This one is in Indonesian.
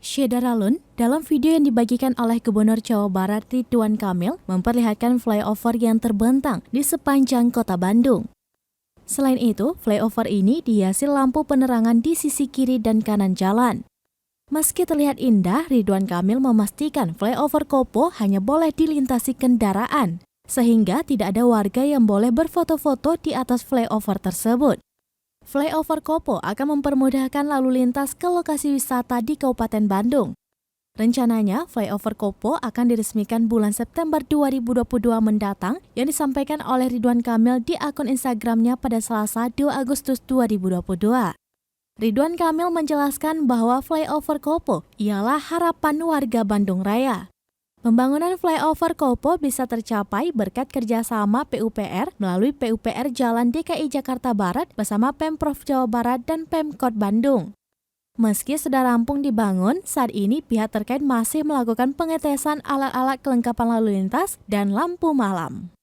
Syedaralun, dalam video yang dibagikan oleh Gubernur Jawa Barat Ridwan Kamil, memperlihatkan flyover yang terbentang di sepanjang kota Bandung. Selain itu, flyover ini dihiasi lampu penerangan di sisi kiri dan kanan jalan. Meski terlihat indah, Ridwan Kamil memastikan flyover Kopo hanya boleh dilintasi kendaraan, sehingga tidak ada warga yang boleh berfoto-foto di atas flyover tersebut. Flyover Kopo akan mempermudahkan lalu lintas ke lokasi wisata di Kabupaten Bandung. Rencananya, flyover Kopo akan diresmikan bulan September 2022 mendatang yang disampaikan oleh Ridwan Kamil di akun Instagramnya pada Selasa 2 Agustus 2022. Ridwan Kamil menjelaskan bahwa flyover Kopo ialah harapan warga Bandung Raya. Pembangunan flyover Kopo bisa tercapai berkat kerjasama PUPR melalui PUPR Jalan DKI Jakarta Barat bersama Pemprov Jawa Barat dan Pemkot Bandung. Meski sudah rampung dibangun, saat ini pihak terkait masih melakukan pengetesan alat-alat kelengkapan lalu lintas dan lampu malam.